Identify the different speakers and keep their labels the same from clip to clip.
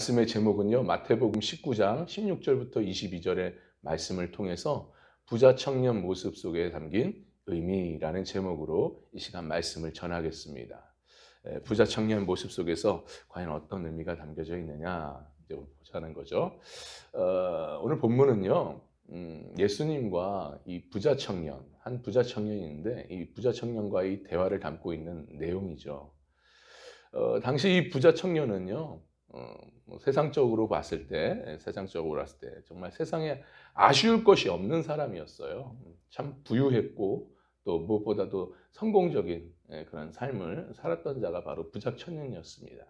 Speaker 1: 말씀의 제목은요, 마태복음 19장 16절부터 22절의 말씀을 통해서 부자 청년 모습 속에 담긴 의미라는 제목으로 이 시간 말씀을 전하겠습니다. 부자 청년 모습 속에서 과연 어떤 의미가 담겨져 있느냐 이제 보자는 거죠. 오늘 본문은요, 예수님과 이 부자 청년, 한 부자 청년이 있는데 이 부자 청년과의 대화를 담고 있는 내용이죠. 당시 이 부자 청년은요, 세상적으로 봤을 때 정말 세상에 아쉬울 것이 없는 사람이었어요. 참 부유했고 또 무엇보다도 성공적인 그런 삶을 살았던 자가 바로 부자 청년이었습니다.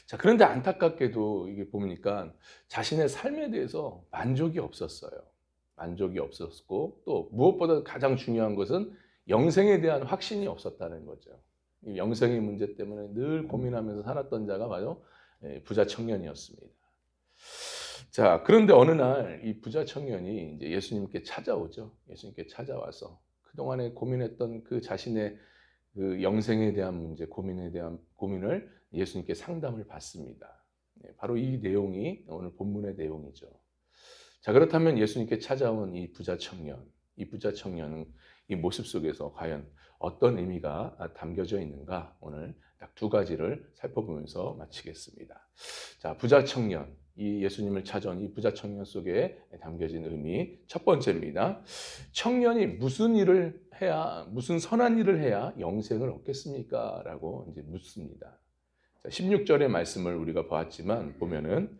Speaker 1: 자, 그런데 안타깝게도 이게 보니까 자신의 삶에 대해서 만족이 없었어요. 만족이 없었고 또 무엇보다 가장 중요한 것은 영생에 대한 확신이 없었다는 거죠. 이 영생의 문제 때문에 늘 고민하면서 살았던 자가 바로 부자 청년이었습니다. 자, 그런데 어느 날 이 부자 청년이 이제 예수님께 찾아오죠. 예수님께 찾아와서 그동안에 고민했던 그 자신의 그 영생에 대한 문제, 고민에 대한 고민을 예수님께 상담을 받습니다. 바로 이 내용이 오늘 본문의 내용이죠. 자, 그렇다면 예수님께 찾아온 이 부자 청년은 이 모습 속에서 과연 어떤 의미가 담겨져 있는가, 오늘 딱 두 가지를 살펴보면서 마치겠습니다. 자, 부자 청년, 이 예수님을 찾아온 이 부자 청년 속에 담겨진 의미 첫 번째입니다. 청년이 무슨 선한 일을 해야 영생을 얻겠습니까? 라고 이제 묻습니다. 자, 16절의 말씀을 우리가 보았지만 보면은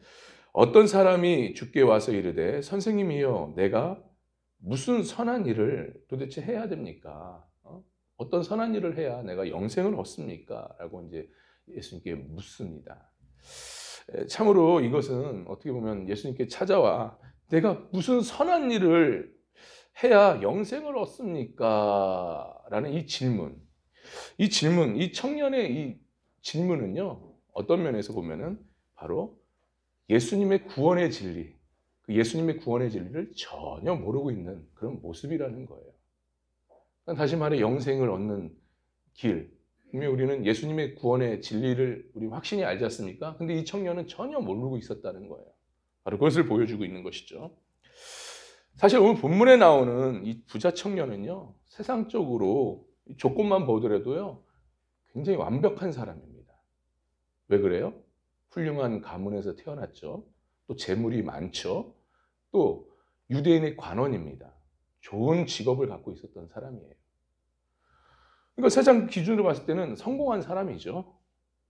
Speaker 1: 어떤 사람이 주께 와서 이르되 선생님이여 내가 무슨 선한 일을 도대체 해야 됩니까? 어떤 선한 일을 해야 내가 영생을 얻습니까? 라고 이제 예수님께 묻습니다. 참으로 이것은 어떻게 보면 예수님께 찾아와 내가 무슨 선한 일을 해야 영생을 얻습니까? 라는 이 청년의 이 질문은요, 어떤 면에서 보면은 바로 예수님의 구원의 진리, 그 예수님의 구원의 진리를 전혀 모르고 있는 그런 모습이라는 거예요. 다시 말해 영생을 얻는 길, 분명히 우리는 예수님의 구원의 진리를 우리 확신히 알지 않습니까? 근데 이 청년은 전혀 모르고 있었다는 거예요. 바로 그것을 보여주고 있는 것이죠. 사실 오늘 본문에 나오는 이 부자 청년은요, 세상적으로 조건만 보더라도요, 굉장히 완벽한 사람입니다. 왜 그래요? 훌륭한 가문에서 태어났죠. 또 재물이 많죠. 또 유대인의 관원입니다. 좋은 직업을 갖고 있었던 사람이에요. 그러니까 세상 기준으로 봤을 때는 성공한 사람이죠.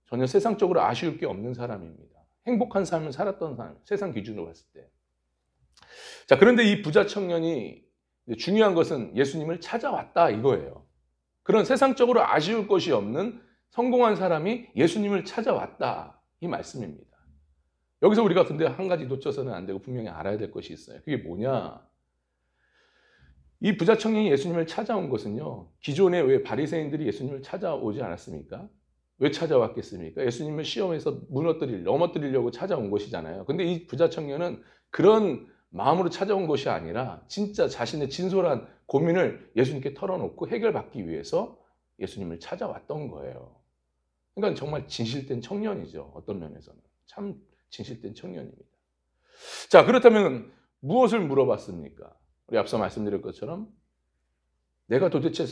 Speaker 1: 전혀 세상적으로 아쉬울 게 없는 사람입니다. 행복한 삶을 살았던 사람, 세상 기준으로 봤을 때. 자, 그런데 이 부자 청년이 중요한 것은 예수님을 찾아왔다 이거예요. 그런 세상적으로 아쉬울 것이 없는 성공한 사람이 예수님을 찾아왔다 이 말씀입니다. 여기서 우리가 근데 한 가지 놓쳐서는 안 되고 분명히 알아야 될 것이 있어요. 그게 뭐냐? 이 부자 청년이 예수님을 찾아온 것은요, 기존에 왜 바리새인들이 예수님을 찾아오지 않았습니까? 왜 찾아왔겠습니까? 예수님을 시험에서 넘어뜨리려고 찾아온 것이잖아요. 근데 이 부자 청년은 그런 마음으로 찾아온 것이 아니라 진짜 자신의 진솔한 고민을 예수님께 털어놓고 해결받기 위해서 예수님을 찾아왔던 거예요. 그러니까 정말 진실된 청년이죠. 어떤 면에서는. 참 진실된 청년입니다. 자, 그렇다면 무엇을 물어봤습니까? 우리 앞서 말씀드린 것처럼 내가 도대체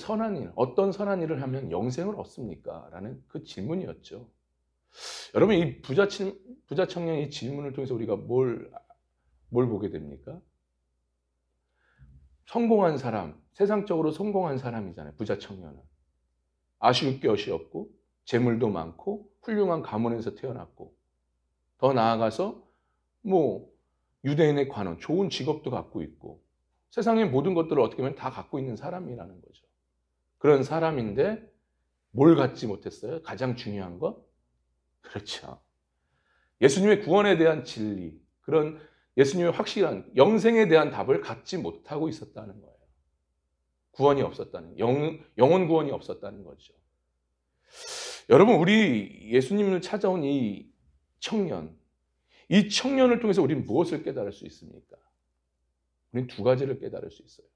Speaker 1: 어떤 선한 일을 하면 영생을 얻습니까? 라는 그 질문이었죠. 여러분, 이 부자 청년의 이 질문을 통해서 우리가 뭘 보게 됩니까? 성공한 사람, 세상적으로 성공한 사람이잖아요. 부자 청년은. 아쉬울 것이 없고 재물도 많고 훌륭한 가문에서 태어났고 더 나아가서 유대인의 관원, 좋은 직업도 갖고 있고 세상의 모든 것들을 어떻게 보면 다 갖고 있는 사람이라는 거죠. 그런 사람인데 뭘 갖지 못했어요? 가장 중요한 것? 그렇죠. 예수님의 구원에 대한 진리, 그런 예수님의 확실한 영생에 대한 답을 갖지 못하고 있었다는 거예요. 구원이 없었다는, 영혼 구원이 없었다는 거죠. 여러분, 우리 예수님을 찾아온 이 청년을 통해서 우리는 무엇을 깨달을 수 있습니까? 우리는 두 가지를 깨달을 수 있어요.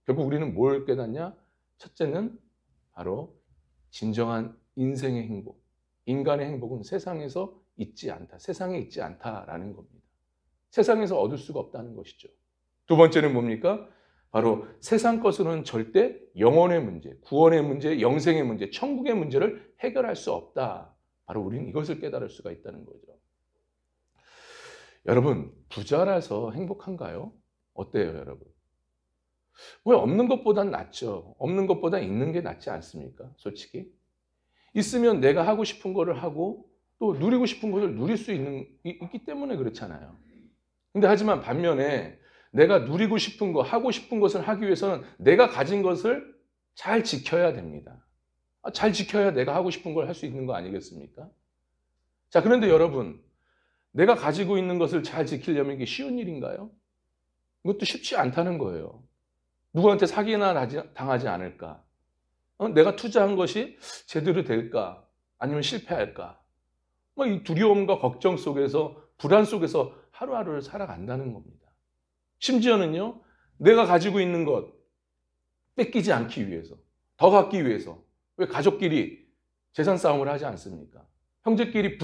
Speaker 1: 결국 우리는 뭘 깨닫냐? 첫째는 바로 진정한 인생의 행복. 인간의 행복은 세상에서 있지 않다. 세상에 있지 않다라는 겁니다. 세상에서 얻을 수가 없다는 것이죠. 두 번째는 뭡니까? 바로 세상 것으로는 절대 영혼의 문제, 구원의 문제, 영생의 문제, 천국의 문제를 해결할 수 없다. 바로 우리는 이것을 깨달을 수가 있다는 거죠. 여러분, 부자라서 행복한가요? 어때요, 여러분? 왜 없는 것보단 낫죠? 없는 것보다 있는 게 낫지 않습니까? 솔직히. 있으면 내가 하고 싶은 거를 하고 또 누리고 싶은 것을 누릴 수 있기 때문에 그렇잖아요. 근데 하지만 반면에 내가 누리고 싶은 거, 하고 싶은 것을 하기 위해서는 내가 가진 것을 잘 지켜야 됩니다. 잘 지켜야 내가 하고 싶은 걸 할 수 있는 거 아니겠습니까? 자, 그런데 여러분, 내가 가지고 있는 것을 잘 지키려면 이게 쉬운 일인가요? 이것도 쉽지 않다는 거예요. 누구한테 사기나 당하지 않을까? 내가 투자한 것이 제대로 될까? 아니면 실패할까? 이 두려움과 걱정 속에서, 불안 속에서 하루하루를 살아간다는 겁니다. 심지어는요, 내가 가지고 있는 것 뺏기지 않기 위해서, 더 갖기 위해서, 왜 가족끼리 재산 싸움을 하지 않습니까? 형제끼리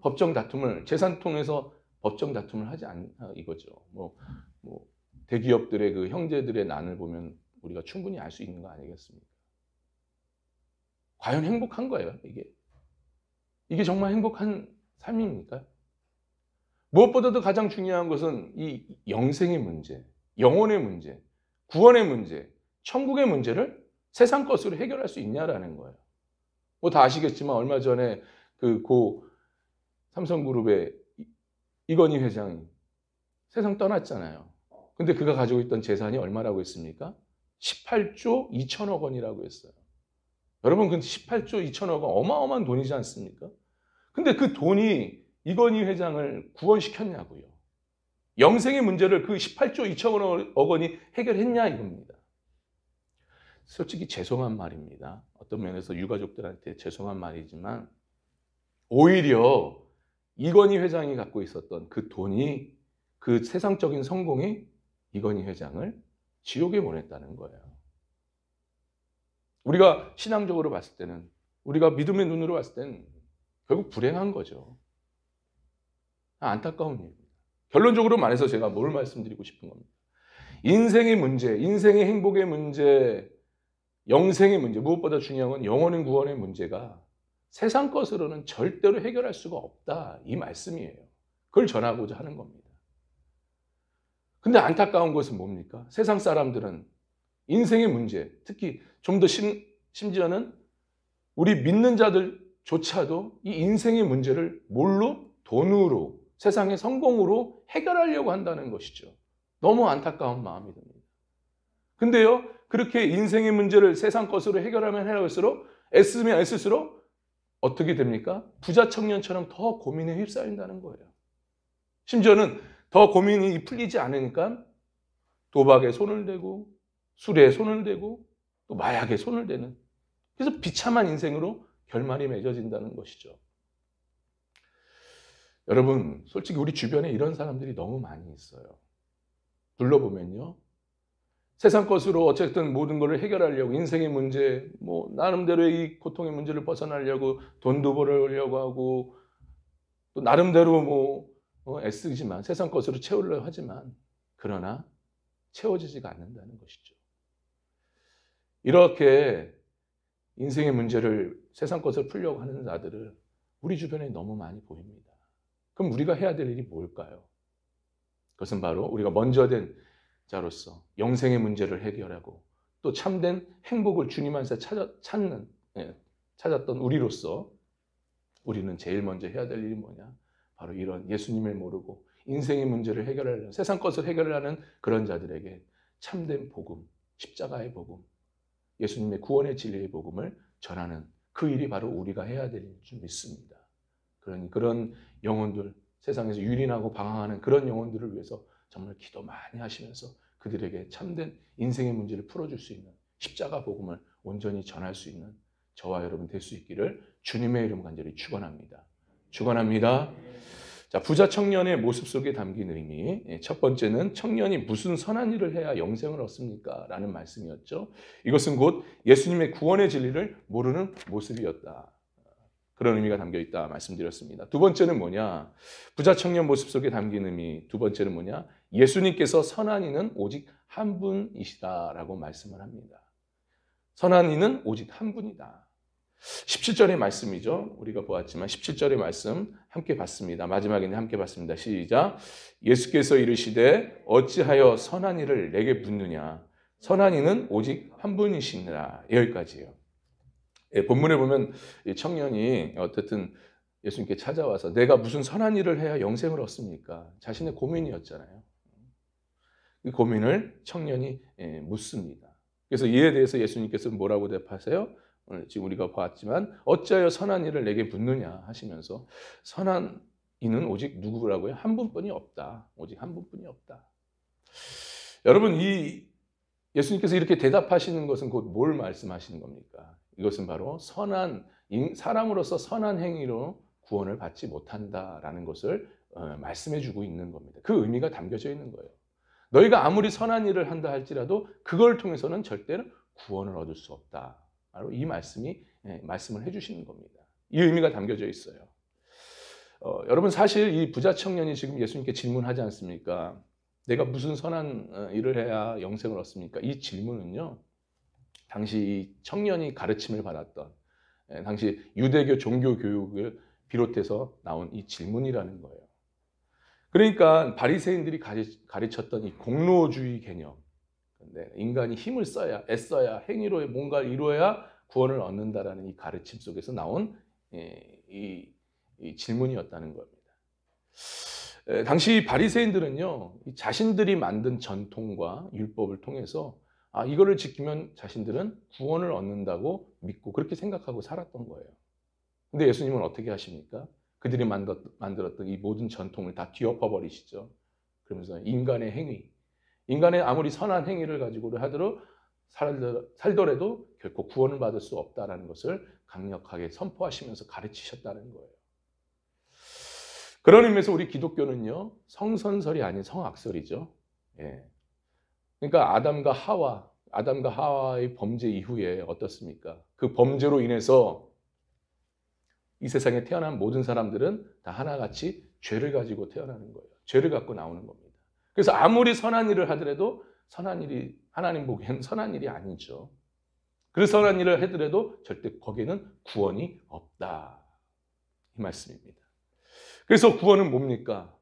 Speaker 1: 법정 다툼을, 재산 통해서 법정 다툼을 하지 이거죠. 대기업들의 그 형제들의 난을 보면 우리가 충분히 알 수 있는 거 아니겠습니까? 과연 행복한 거예요, 이게? 이게 정말 행복한 삶입니까? 무엇보다도 가장 중요한 것은 이 영생의 문제, 영혼의 문제, 구원의 문제, 천국의 문제를 세상 것으로 해결할 수 있냐라는 거예요. 다 아시겠지만 얼마 전에 그 고 삼성그룹의 이건희 회장이 세상 떠났잖아요. 근데 그가 가지고 있던 재산이 얼마라고 했습니까? 18조 2천억 원이라고 했어요. 여러분, 근데 18조 2천억 원 어마어마한 돈이지 않습니까? 근데 그 돈이 이건희 회장을 구원시켰냐고요. 영생의 문제를 그 18조 2천억 원이 해결했냐 이겁니다. 솔직히 죄송한 말입니다. 어떤 면에서 유가족들한테 죄송한 말이지만 오히려 이건희 회장이 갖고 있었던 그 돈이, 그 세상적인 성공이 이건희 회장을 지옥에 보냈다는 거예요. 우리가 신앙적으로 봤을 때는, 우리가 믿음의 눈으로 봤을 때는 결국 불행한 거죠. 안타까운 일입니다. 결론적으로 말해서 제가 뭘 말씀드리고 싶은 겁니다. 인생의 문제, 인생의 행복의 문제, 영생의 문제, 무엇보다 중요한 건 영혼의 구원의 문제가 세상 것으로는 절대로 해결할 수가 없다, 이 말씀이에요. 그걸 전하고자 하는 겁니다. 근데 안타까운 것은 뭡니까? 세상 사람들은 인생의 문제, 특히 좀 더 심지어는 우리 믿는 자들조차도 이 인생의 문제를 뭘로? 돈으로, 세상의 성공으로 해결하려고 한다는 것이죠. 너무 안타까운 마음이 듭니다. 근데요, 그렇게 인생의 문제를 세상 것으로 해결하면 해갈수록, 애쓰면 애쓸수록 어떻게 됩니까? 부자 청년처럼 더 고민에 휩싸인다는 거예요. 심지어는 더 고민이 풀리지 않으니까 도박에 손을 대고, 술에 손을 대고, 또 마약에 손을 대는, 그래서 비참한 인생으로 결말이 맺어진다는 것이죠. 여러분, 솔직히 우리 주변에 이런 사람들이 너무 많이 있어요. 둘러보면요, 세상 것으로 어쨌든 모든 것을 해결하려고, 인생의 문제, 나름대로의 이 고통의 문제를 벗어나려고 돈도 벌으려고 하고, 또 나름대로 애쓰지만, 세상 것으로 채우려고 하지만, 그러나 채워지지가 않는다는 것이죠. 이렇게 인생의 문제를, 세상 것을 풀려고 하는 자들을 우리 주변에 너무 많이 보입니다. 그럼 우리가 해야 될 일이 뭘까요? 그것은 바로 우리가 먼저 된 자로서 영생의 문제를 해결하고 또 참된 행복을 주님 안에서 찾았던 우리로서 우리는 제일 먼저 해야 될 일이 뭐냐? 바로 이런 예수님을 모르고 인생의 문제를 해결하려는, 세상 것을 해결하는 그런 자들에게 참된 복음, 십자가의 복음, 예수님의 구원의 진리의 복음을 전하는 그 일이 바로 우리가 해야 될 일인 줄 믿습니다. 그런 영혼들, 세상에서 유린하고 방황하는 그런 영혼들을 위해서 정말 기도 많이 하시면서 그들에게 참된 인생의 문제를 풀어줄 수 있는 십자가 복음을 온전히 전할 수 있는 저와 여러분 될 수 있기를 주님의 이름 간절히 축원합니다. 축원합니다. 자, 부자 청년의 모습 속에 담긴 의미, 첫 번째는 청년이 무슨 선한 일을 해야 영생을 얻습니까? 라는 말씀이었죠. 이것은 곧 예수님의 구원의 진리를 모르는 모습이었다. 그런 의미가 담겨 있다 말씀드렸습니다. 두 번째는 뭐냐? 부자 청년 모습 속에 담긴 의미. 두 번째는 뭐냐? 예수님께서 선한 이는 오직 한 분이시다라고 말씀을 합니다. 선한 이는 오직 한 분이다. 17절의 말씀이죠. 우리가 보았지만 17절의 말씀 함께 봤습니다. 마지막에는 함께 봤습니다. 시작. 예수께서 이르시되 어찌하여 선한 이를 내게 묻느냐? 선한 이는 오직 한 분이시니라. 여기까지예요. 본문에 보면 이 청년이 어쨌든 예수님께 찾아와서 내가 무슨 선한 일을 해야 영생을 얻습니까? 자신의 고민이었잖아요. 이 고민을 청년이 묻습니다. 그래서 이에 대해서 예수님께서 뭐라고 대답하세요? 오늘 지금 우리가 봤지만 어찌하여 선한 일을 내게 묻느냐 하시면서 선한 이는 오직 누구라고요? 한 분뿐이 없다. 오직 한 분뿐이 없다. 여러분, 이 예수님께서 이렇게 대답하시는 것은 곧 뭘 말씀하시는 겁니까? 이것은 바로 사람으로서 선한 행위로 구원을 받지 못한다라는 것을 말씀해 주고 있는 겁니다. 그 의미가 담겨져 있는 거예요. 너희가 아무리 선한 일을 한다 할지라도 그걸 통해서는 절대로 구원을 얻을 수 없다. 바로 이 말씀을 해주시는 겁니다. 이 의미가 담겨져 있어요. 여러분, 사실 이 부자 청년이 지금 예수님께 질문하지 않습니까? 내가 무슨 선한 일을 해야 영생을 얻습니까? 이 질문은요, 당시 이 청년이 가르침을 받았던, 당시 유대교 종교 교육을 비롯해서 나온 이 질문이라는 거예요. 그러니까 바리새인들이 가르쳤던 이 공로주의 개념, 인간이 힘을 써야, 애써야, 행위로 뭔가를 이루어야 구원을 얻는다라는 이 가르침 속에서 나온 이 질문이었다는 겁니다. 당시 바리새인들은요, 자신들이 만든 전통과 율법을 통해서 이거를 지키면 자신들은 구원을 얻는다고 믿고 그렇게 생각하고 살았던 거예요. 근데 예수님은 어떻게 하십니까? 그들이 만들었던 이 모든 전통을 다 뒤엎어 버리시죠. 그러면서 인간의 행위, 인간의 아무리 선한 행위를 가지고 살더라도 결코 구원을 받을 수 없다는 것을 강력하게 선포하시면서 가르치셨다는 거예요. 그런 의미에서 우리 기독교는요, 성선설이 아닌 성악설이죠. 그러니까 아담과 하와의 범죄 이후에 어떻습니까? 그 범죄로 인해서 이 세상에 태어난 모든 사람들은 다 하나같이 죄를 가지고 태어나는 거예요. 죄를 갖고 나오는 겁니다. 그래서 아무리 선한 일을 하더라도 선한 일이 하나님 보기에는 선한 일이 아니죠. 그래서 선한 일을 하더라도 절대 거기에는 구원이 없다. 이 말씀입니다. 그래서 구원은 뭡니까?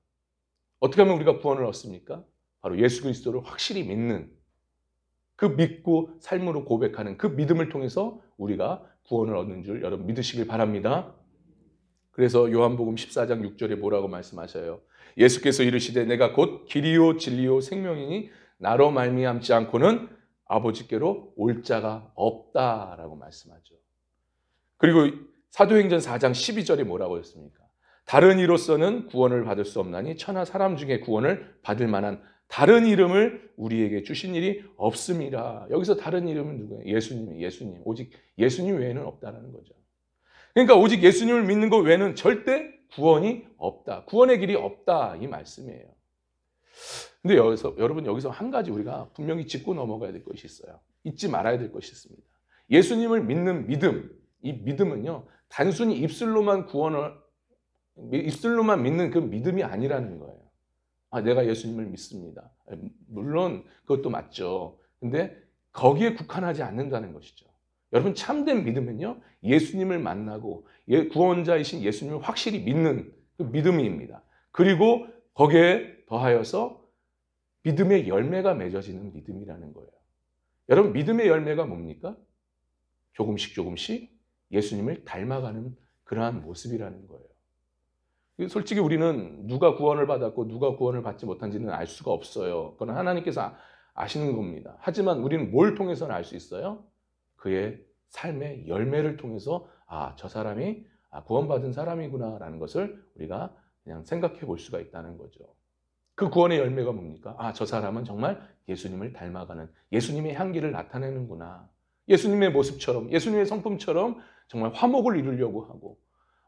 Speaker 1: 어떻게 하면 우리가 구원을 얻습니까? 바로 예수 그리스도를 확실히 믿는, 그 믿고 삶으로 고백하는 그 믿음을 통해서 우리가 구원을 얻는 줄 여러분 믿으시길 바랍니다. 그래서 요한복음 14장 6절에 뭐라고 말씀하셔요? 예수께서 이르시되 내가 곧 길이요 진리요 생명이니 나로 말미암지 않고는 아버지께로 올 자가 없다라고 말씀하죠. 그리고 사도행전 4장 12절에 뭐라고 했습니까? 다른 이로서는 구원을 받을 수 없나니 천하 사람 중에 구원을 받을 만한 다른 이름을 우리에게 주신 일이 없습니다. 여기서 다른 이름은 누구예요? 예수님. 오직 예수님 외에는 없다는 거죠. 그러니까 오직 예수님을 믿는 것 외에는 절대 구원이 없다. 구원의 길이 없다. 이 말씀이에요. 근데 여러분 한 가지 우리가 분명히 짚고 넘어가야 될 것이 있어요. 잊지 말아야 될 것이 있습니다. 예수님을 믿는 믿음, 이 믿음은요, 단순히 입술로만 믿는 그 믿음이 아니라는 거예요. 내가 예수님을 믿습니다. 물론 그것도 맞죠. 근데 거기에 국한하지 않는다는 것이죠. 여러분, 참된 믿음은요, 예수님을 만나고 구원자이신 예수님을 확실히 믿는 그 믿음입니다. 그리고 거기에 더하여서 믿음의 열매가 맺어지는 믿음이라는 거예요. 여러분, 믿음의 열매가 뭡니까? 조금씩 예수님을 닮아가는 그러한 모습이라는 거예요. 솔직히 우리는 누가 구원을 받았고 누가 구원을 받지 못한지는 알 수가 없어요. 그건 하나님께서 아시는 겁니다. 하지만 우리는 뭘 통해서는 알 수 있어요? 그의 삶의 열매를 통해서 저 사람이 구원받은 사람이구나 라는 것을 우리가 그냥 생각해 볼 수가 있다는 거죠. 그 구원의 열매가 뭡니까? 저 사람은 정말 예수님을 닮아가는, 예수님의 향기를 나타내는구나. 예수님의 모습처럼, 예수님의 성품처럼 정말 화목을 이루려고 하고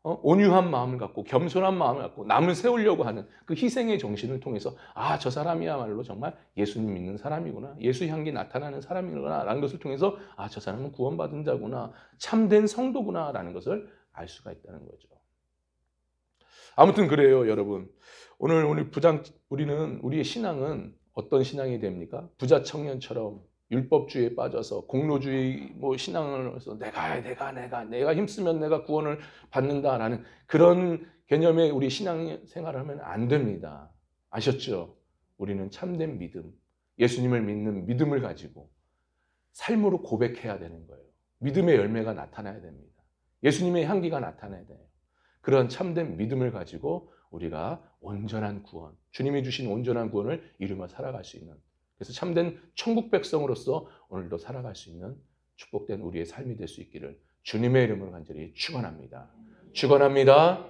Speaker 1: 온유한 마음을 갖고 겸손한 마음을 갖고 남을 세우려고 하는 그 희생의 정신을 통해서 저 사람이야말로 정말 예수님 믿는 사람이구나, 예수 향기 나타나는 사람이구나 라는 것을 통해서 저 사람은 구원받은 자구나, 참된 성도구나 라는 것을 알 수가 있다는 거죠. 아무튼 그래요, 여러분. 오늘 우리는 우리의 신앙은 어떤 신앙이 됩니까? 부자 청년처럼 율법주의에 빠져서 공로주의 신앙을 해서 내가 힘쓰면 내가 구원을 받는다라는 그런 개념의 우리 신앙 생활을 하면 안 됩니다. 아셨죠? 우리는 참된 믿음, 예수님을 믿는 믿음을 가지고 삶으로 고백해야 되는 거예요. 믿음의 열매가 나타나야 됩니다. 예수님의 향기가 나타나야 돼요. 그런 참된 믿음을 가지고 우리가 온전한 구원, 주님이 주신 온전한 구원을 이루며 살아갈 수 있는, 그래서 참된 천국 백성으로서 오늘도 살아갈 수 있는 축복된 우리의 삶이 될 수 있기를 주님의 이름으로 간절히 축원합니다. 축원합니다.